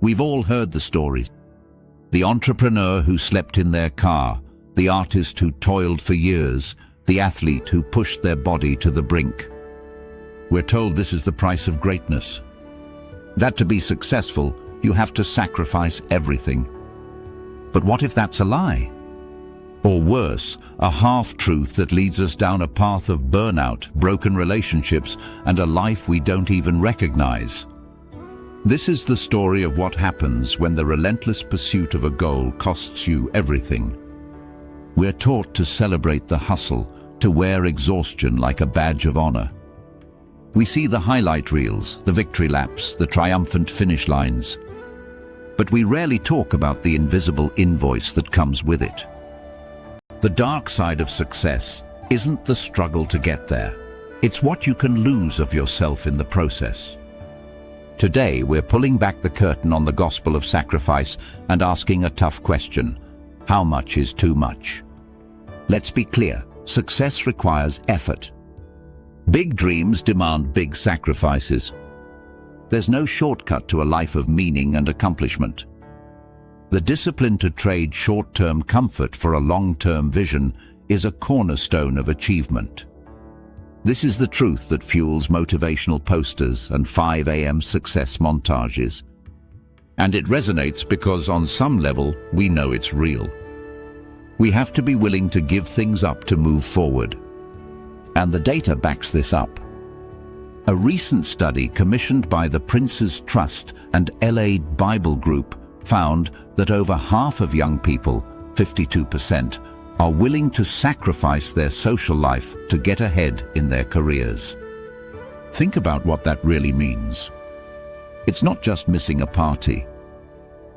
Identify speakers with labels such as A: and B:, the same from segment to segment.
A: We've all heard the stories. The entrepreneur who slept in their car, the artist who toiled for years, the athlete who pushed their body to the brink. We're told this is the price of greatness. That to be successful, you have to sacrifice everything. But what if that's a lie? Or worse, a half-truth that leads us down a path of burnout, broken relationships, and a life we don't even recognize. This is the story of what happens when the relentless pursuit of a goal costs you everything. We're taught to celebrate the hustle, to wear exhaustion like a badge of honor. We see the highlight reels, the victory laps, the triumphant finish lines. But we rarely talk about the invisible invoice that comes with it. The dark side of success isn't the struggle to get there. It's what you can lose of yourself in the process. Today, we're pulling back the curtain on the gospel of sacrifice and asking a tough question: how much is too much? Let's be clear, success requires effort. Big dreams demand big sacrifices. There's no shortcut to a life of meaning and accomplishment. The discipline to trade short-term comfort for a long-term vision is a cornerstone of achievement. This is the truth that fuels motivational posters and 5 a.m. success montages. And it resonates because on some level, we know it's real. We have to be willing to give things up to move forward. And the data backs this up. A recent study commissioned by the Prince's Trust and LA Bible Group found that over half of young people, 52%, are willing to sacrifice their social life to get ahead in their careers. Think about what that really means. It's not just missing a party.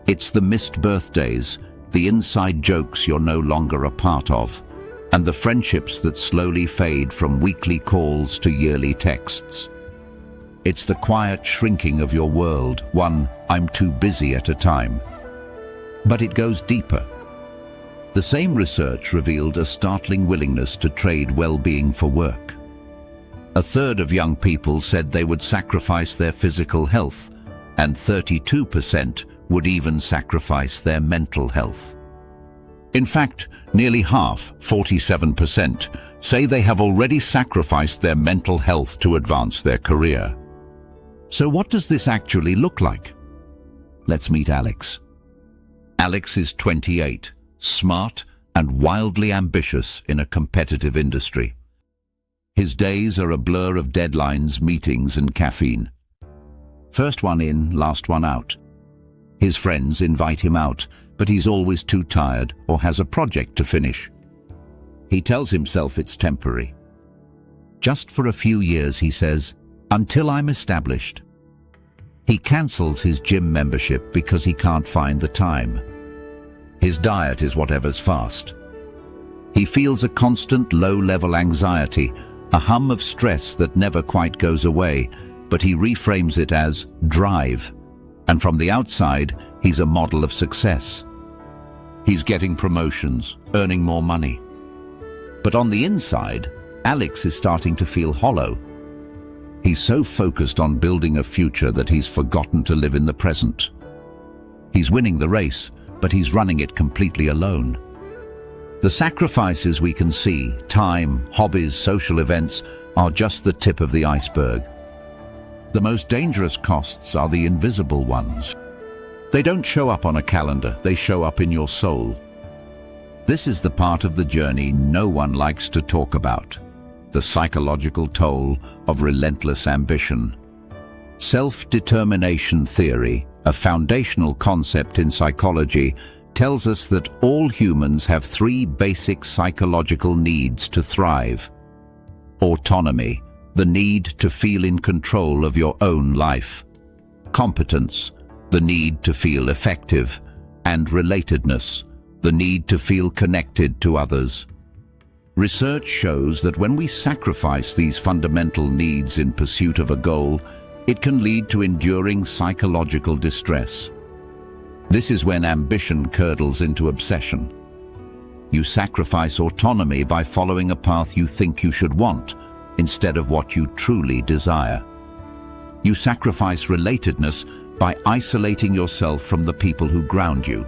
A: It's the missed birthdays, the inside jokes you're no longer a part of, and the friendships that slowly fade from weekly calls to yearly texts. It's the quiet shrinking of your world, one "I'm too busy" at a time. But it goes deeper. The same research revealed a startling willingness to trade well-being for work. A third of young people said they would sacrifice their physical health, and 32% would even sacrifice their mental health. In fact, nearly half, 47%, say they have already sacrificed their mental health to advance their career. So what does this actually look like? Let's meet Alex. Alex is 28. Smart and wildly ambitious in a competitive industry. His days are a blur of deadlines, meetings, and caffeine. First one in, last one out. His friends invite him out, but he's always too tired or has a project to finish. He tells himself it's temporary. Just for a few years, he says, until I'm established. He cancels his gym membership because he can't find the time. His diet is whatever's fast. He feels a constant low-level anxiety, a hum of stress that never quite goes away, but he reframes it as drive. And from the outside, he's a model of success. He's getting promotions, earning more money. But on the inside, Alex is starting to feel hollow. He's so focused on building a future that he's forgotten to live in the present. He's winning the race, but he's running it completely alone. The sacrifices we can see, time, hobbies, social events, are just the tip of the iceberg. The most dangerous costs are the invisible ones. They don't show up on a calendar, they show up in your soul. This is the part of the journey no one likes to talk about: the psychological toll of relentless ambition. Self-determination theory, a foundational concept in psychology, tells us that all humans have 3 basic psychological needs to thrive. Autonomy, the need to feel in control of your own life. Competence, the need to feel effective. And relatedness, the need to feel connected to others. Research shows that when we sacrifice these fundamental needs in pursuit of a goal, it can lead to enduring psychological distress. This is when ambition curdles into obsession. You sacrifice autonomy by following a path you think you should want, instead of what you truly desire. You sacrifice relatedness by isolating yourself from the people who ground you.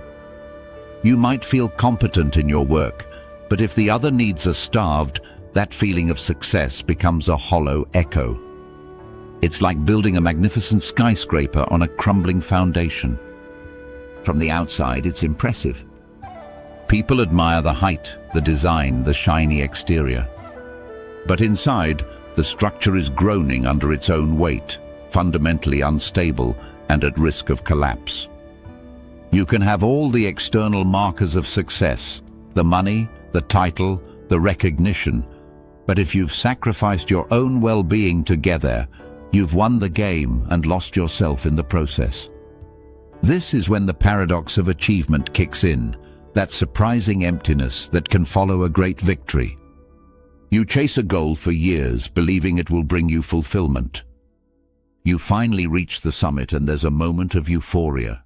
A: You might feel competent in your work, but if the other needs are starved, that feeling of success becomes a hollow echo. It's like building a magnificent skyscraper on a crumbling foundation. From the outside, it's impressive. People admire the height, the design, the shiny exterior. But inside, the structure is groaning under its own weight, fundamentally unstable and at risk of collapse. You can have all the external markers of success, the money, the title, the recognition, but if you've sacrificed your own well-being to get there, you've won the game and lost yourself in the process. This is when the paradox of achievement kicks in, that surprising emptiness that can follow a great victory. You chase a goal for years, believing it will bring you fulfillment. You finally reach the summit and there's a moment of euphoria.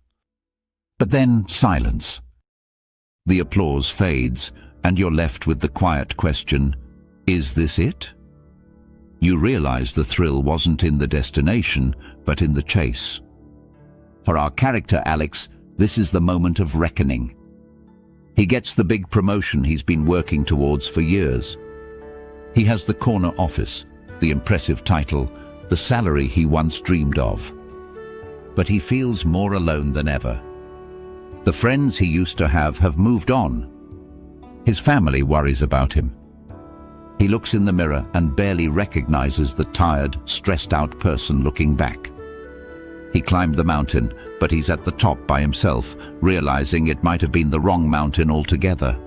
A: But then silence. The applause fades and you're left with the quiet question, is this it? You realize the thrill wasn't in the destination, but in the chase. For our character Alex, this is the moment of reckoning. He gets the big promotion he's been working towards for years. He has the corner office, the impressive title, the salary he once dreamed of. But he feels more alone than ever. The friends he used to have moved on. His family worries about him. He looks in the mirror and barely recognizes the tired, stressed-out person looking back. He climbed the mountain, but he's at the top by himself, realizing it might have been the wrong mountain altogether.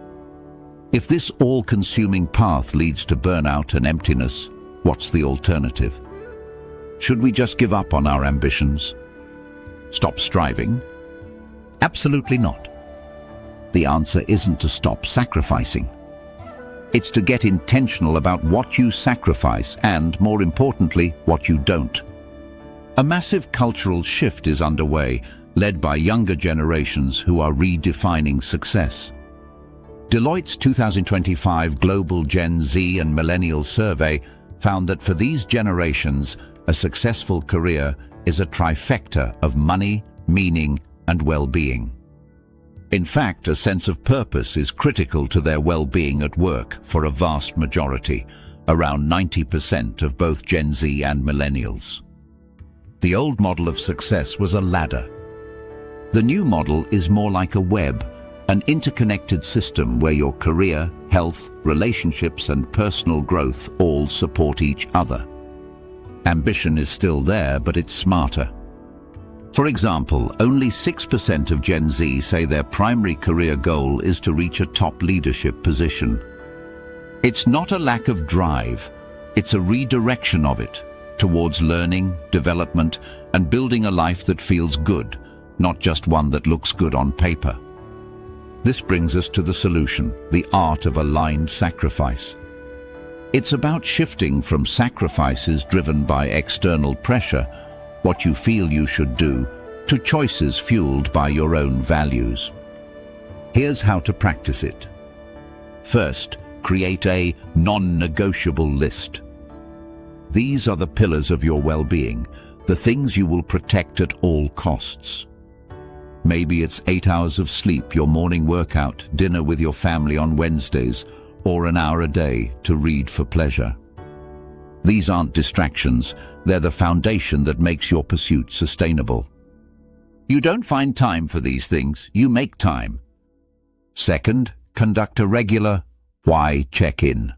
A: If this all-consuming path leads to burnout and emptiness, what's the alternative? Should we just give up on our ambitions? Stop striving? Absolutely not. The answer isn't to stop sacrificing. It's to get intentional about what you sacrifice and, more importantly, what you don't. A massive cultural shift is underway, led by younger generations who are redefining success. Deloitte's 2025 Global Gen Z and Millennial Survey found that for these generations, a successful career is a trifecta of money, meaning, and well-being. In fact, a sense of purpose is critical to their well-being at work for a vast majority, around 90% of both Gen Z and millennials. The old model of success was a ladder. The new model is more like a web, an interconnected system where your career, health, relationships, and personal growth all support each other. Ambition is still there, but it's smarter. For example, only 6% of Gen Z say their primary career goal is to reach a top leadership position. It's not a lack of drive, it's a redirection of it towards learning, development, and building a life that feels good, not just one that looks good on paper. This brings us to the solution, the art of aligned sacrifice. It's about shifting from sacrifices driven by external pressure, what you feel you should do, to choices fueled by your own values. Here's how to practice it. First, create a non-negotiable list. These are the pillars of your well-being, the things you will protect at all costs. Maybe it's 8 hours of sleep, your morning workout, dinner with your family on Wednesdays, or an hour a day to read for pleasure. These aren't distractions, they're the foundation that makes your pursuit sustainable. You don't find time for these things, you make time. Second, conduct a regular why check-in.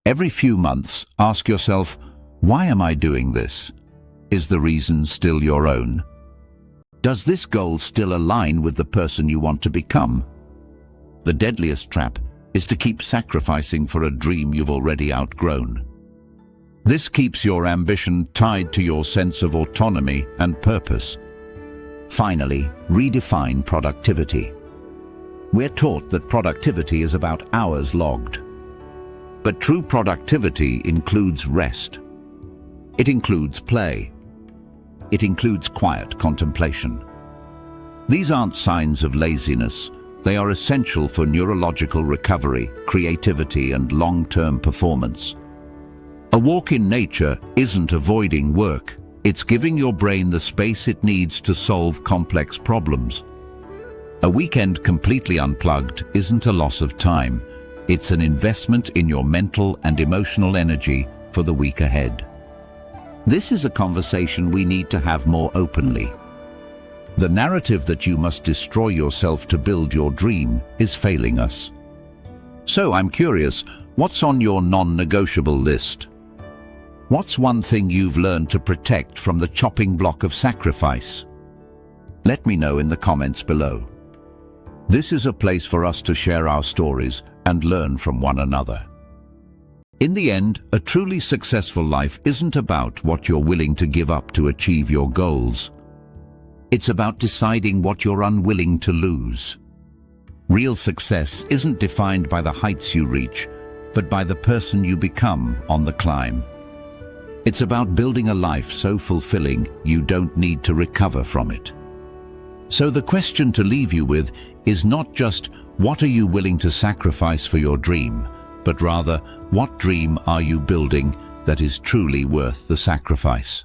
A: Every few months, ask yourself, why am I doing this? Is the reason still your own? Does this goal still align with the person you want to become? The deadliest trap is to keep sacrificing for a dream you've already outgrown. This keeps your ambition tied to your sense of autonomy and purpose. Finally, redefine productivity. We're taught that productivity is about hours logged. But true productivity includes rest. It includes play. It includes quiet contemplation. These aren't signs of laziness. They are essential for neurological recovery, creativity, and long-term performance. A walk in nature isn't avoiding work, It's giving your brain the space it needs to solve complex problems. A weekend completely unplugged isn't a loss of time. It's an investment in your mental and emotional energy for the week ahead. This is a conversation we need to have more openly. The narrative that you must destroy yourself to build your dream is failing us. So I'm curious, what's on your non-negotiable list? What's one thing you've learned to protect from the chopping block of sacrifice? Let me know in the comments below. This is a place for us to share our stories and learn from one another. In the end, a truly successful life isn't about what you're willing to give up to achieve your goals. It's about deciding what you're unwilling to lose. Real success isn't defined by the heights you reach, but by the person you become on the climb. It's about building a life so fulfilling you don't need to recover from it. So the question to leave you with is not just what are you willing to sacrifice for your dream, but rather what dream are you building that is truly worth the sacrifice?